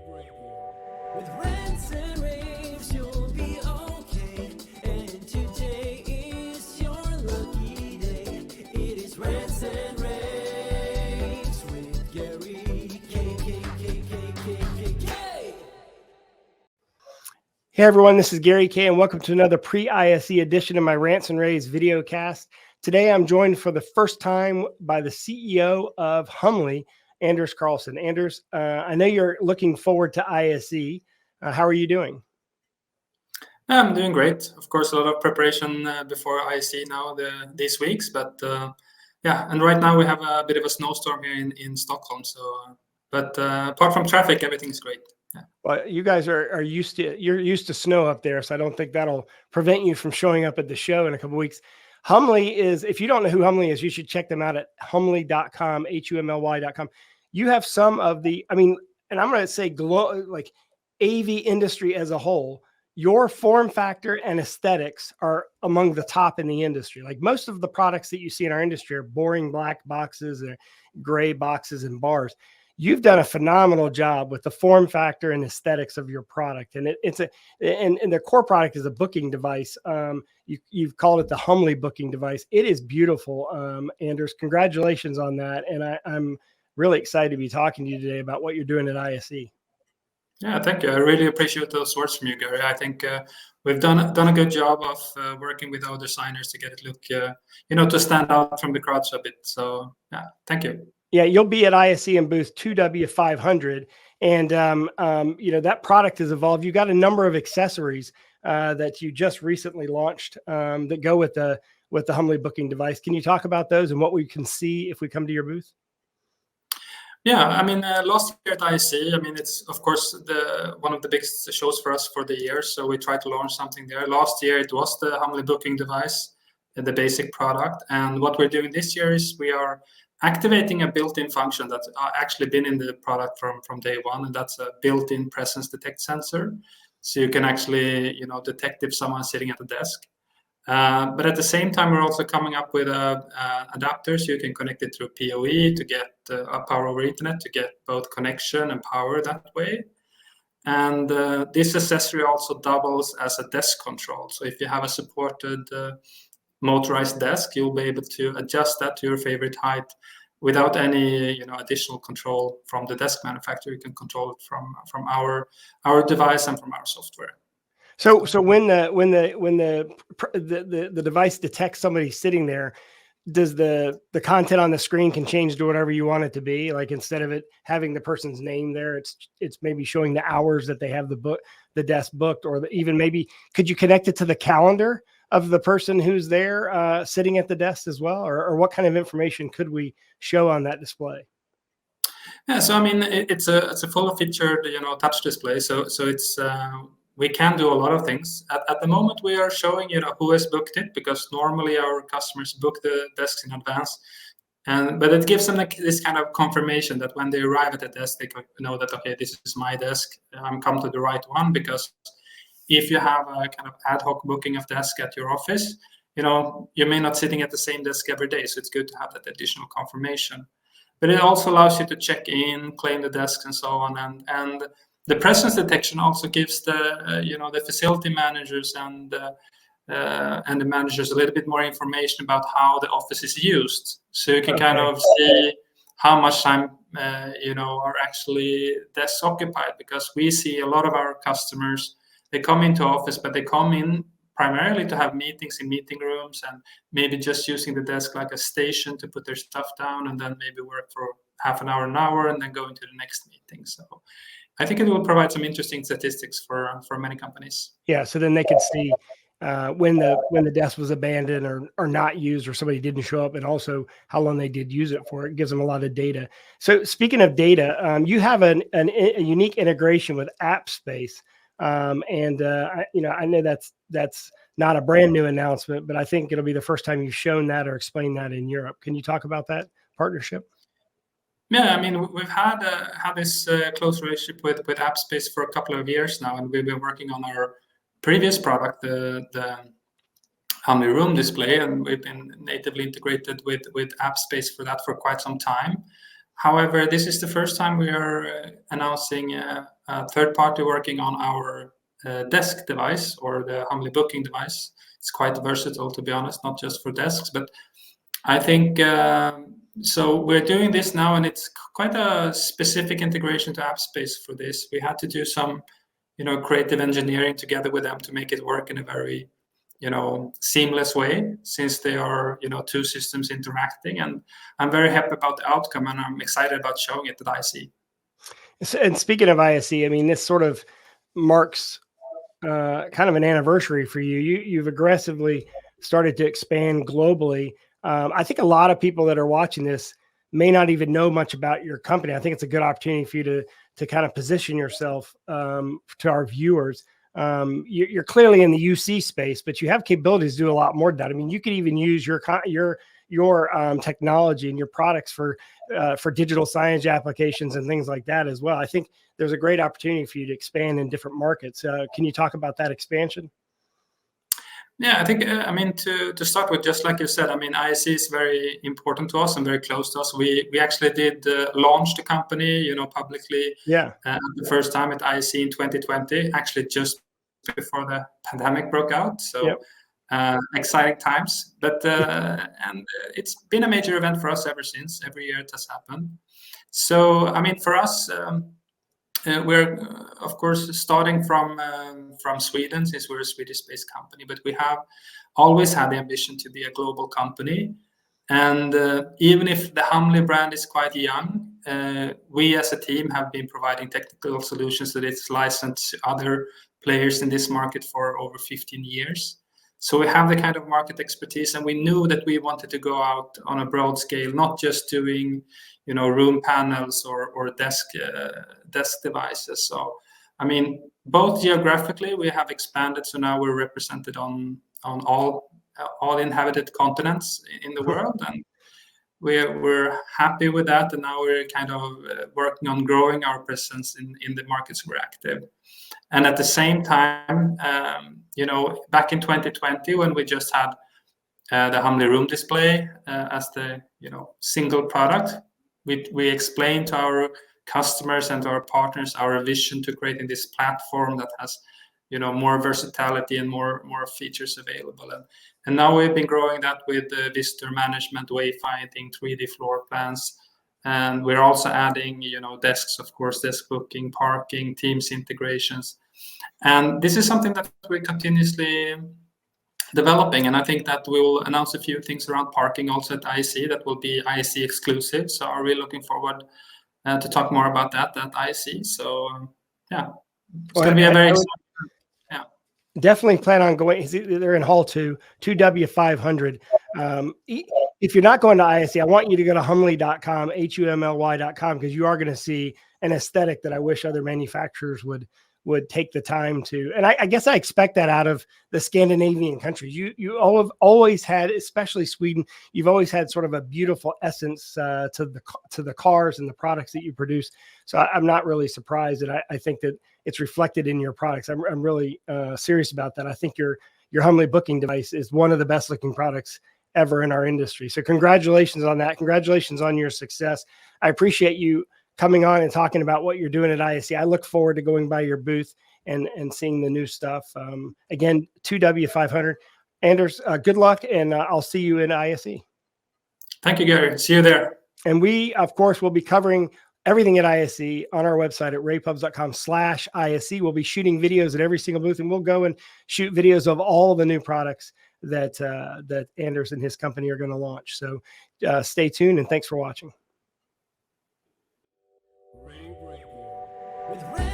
With rants and raves, you'll be okay. And today is your lucky day. It is rants and raves with Gary K. Hey everyone, this is Gary K, and welcome to another pre-ISE edition of my Rants and Raves videocast. Today I'm joined for the first time by the CEO of Humly, Anders Karlsson. Anders, I know you're looking forward to ISE. How are you doing? I'm doing great. Of course, a lot of preparation before ISE now these weeks, but yeah, and right now we have a bit of a snowstorm here in Stockholm. So, but apart from traffic, everything is great. Yeah. Well, you guys you're used to snow up there, so I don't think that'll prevent you from showing up at the show in a couple of weeks. Humly is, if you don't know who Humly is, you should check them out at humly.com, humly.com. You have some of the, and I'm going to say like AV industry as a whole, your form factor and aesthetics are among the top in the industry. Like most of the products that you see in our industry are boring black boxes or gray boxes and bars. You've done a phenomenal job with the form factor and aesthetics of your product. And and the core product is a booking device. You've called it the Humly booking device. It is beautiful. Anders, congratulations on that. And I'm really excited to be talking to you today about what you're doing at ISE. Yeah, thank you. I really appreciate those words from you, Gary. I think we've done a good job of working with our designers to get it look, to stand out from the crowd a bit. So yeah, thank you. Yeah, you'll be at ISE in booth 2W500, and that product has evolved. You got a number of accessories that you just recently launched that go with the Humly booking device. Can you talk about those and what we can see if we come to your booth? Yeah, last year at ISE, it's of course one of the biggest shows for us for the year. So we tried to launch something there. Last year it was the Humly booking device, the basic product, and what we're doing this year is we are activating a built-in function that's actually been in the product from day one, and that's a built-in presence detect sensor. So you can actually, detect if someone's sitting at the desk. But at the same time, we're also coming up with a adapter, so you can connect it through PoE to get a power over Ethernet to get both connection and power that way. And this accessory also doubles as a desk control. So if you have a supported motorized desk, you'll be able to adjust that to your favorite height without any additional control from the desk manufacturer. You can control it from our device and from our software. So when the device detects somebody sitting there, does the content on the screen can change to whatever you want it to be? Like instead of it having the person's name there, it's maybe showing the hours that they have the desk booked, or even maybe could you connect it to the calendar of the person who's there sitting at the desk as well, or what kind of information could we show on that display? Yeah, so it's a full featured touch display. So it's we can do a lot of things. At the moment, we are showing who has booked it, because normally our customers book the desks in advance, but it gives them this kind of confirmation that when they arrive at the desk, they know that okay, this is my desk. I'm come to the right one, because if you have a kind of ad hoc booking of desk at your office, you may not sitting at the same desk every day. So it's good to have that additional confirmation. But it also allows you to check in, claim the desk, and so on. And the presence detection also gives the facility managers and the managers a little bit more information about how the office is used. So you can kind of see how much time are actually desks occupied, because we see a lot of our customers, they come into office, but they come in primarily to have meetings in meeting rooms and maybe just using the desk like a station to put their stuff down, and then maybe work for half an hour, and then go into the next meeting. So I think it will provide some interesting statistics for many companies. Yeah, so then they could see when the desk was abandoned or not used, or somebody didn't show up, and also how long they did use it for. It gives them a lot of data. So speaking of data, you have a unique integration with AppSpace. I know that's not a brand new announcement, but I think it'll be the first time you've shown that or explained that in Europe. Can you talk about that partnership? Yeah, we've had this close relationship with AppSpace for a couple of years now, and we've been working on our previous product, the Humly Room display, and we've been natively integrated with AppSpace for that for quite some time. However, this is the first time we are announcing a third party working on our desk device, or the Humly booking device. It's quite versatile, to be honest, not just for desks, but I think so. We're doing this now, and it's quite a specific integration to AppSpace for this. We had to do some, creative engineering together with them to make it work in a very, seamless way, since they are, two systems interacting. And I'm very happy about the outcome, and I'm excited about showing it at ISE. And speaking of ISE, I mean, this sort of marks kind of an anniversary for you. You've aggressively started to expand globally. I think a lot of people that are watching this may not even know much about your company. I think it's a good opportunity for you to kind of position yourself to our viewers. You're clearly in the UC space, but you have capabilities to do a lot more than that. I mean, you could even use your technology and your products for digital signage applications and things like that as well. I think there's a great opportunity for you to expand in different markets. Can you talk about that expansion? Yeah, I think, to start with, just like you said, ISE is very important to us and very close to us. We actually did launch the company, publicly. Yeah. The first time at ISE in 2020, actually just before the pandemic broke out. So yep. Exciting times, but and it's been a major event for us ever since. Every year it has happened. So, for us, we're of course starting from Sweden, since we're a Swedish-based company, but we have always had the ambition to be a global company. And even if the Humly brand is quite young, we as a team have been providing technical solutions that it's licensed to other players in this market for over 15 years. So we have the kind of market expertise, and we knew that we wanted to go out on a broad scale, not just doing room panels or desk devices. So both geographically we have expanded, so now we're represented on all inhabited continents in the world, and we're happy with that. And now we're kind of working on growing our presence in the markets we're active. And at the same time, back in 2020, when we just had the Humly Room display as the single product, we explained to our customers and to our partners our vision to creating this platform that has more versatility and more features available. And now we've been growing that with visitor management, wayfinding, 3D floor plans, and we're also adding desks, of course, desk booking, parking, Teams integrations. And this is something that we're continuously developing, and I think that we will announce a few things around parking also at ISE that will be ISE exclusive. So I'm really looking forward to talk more about that at ISE. So it's going to be a very exciting. Yeah, definitely plan on going. They're in Hall 2, 2W500. If you're not going to ISE, I want you to go to humly.com, humly.com, because you are going to see an aesthetic that I wish other manufacturers would take the time to. And I guess I expect that out of the Scandinavian countries. You all have always had, especially Sweden, you've always had sort of a beautiful essence to the cars and the products that you produce. So I'm not really surprised, and I think that it's reflected in your products. I'm really serious about that. I think your Humly booking device is one of the best looking products ever in our industry. So congratulations on that. Congratulations on your success. I appreciate you coming on and talking about what you're doing at ISE. I look forward to going by your booth and seeing the new stuff. Again, 2W500. Anders, good luck, and I'll see you in ISE. Thank you, Gary. See you there. And we, of course, will be covering everything at ISE on our website at ravepubs.com/ISE. We'll be shooting videos at every single booth, and we'll go and shoot videos of all the new products that Anders and his company are going to launch. So stay tuned, and thanks for watching. With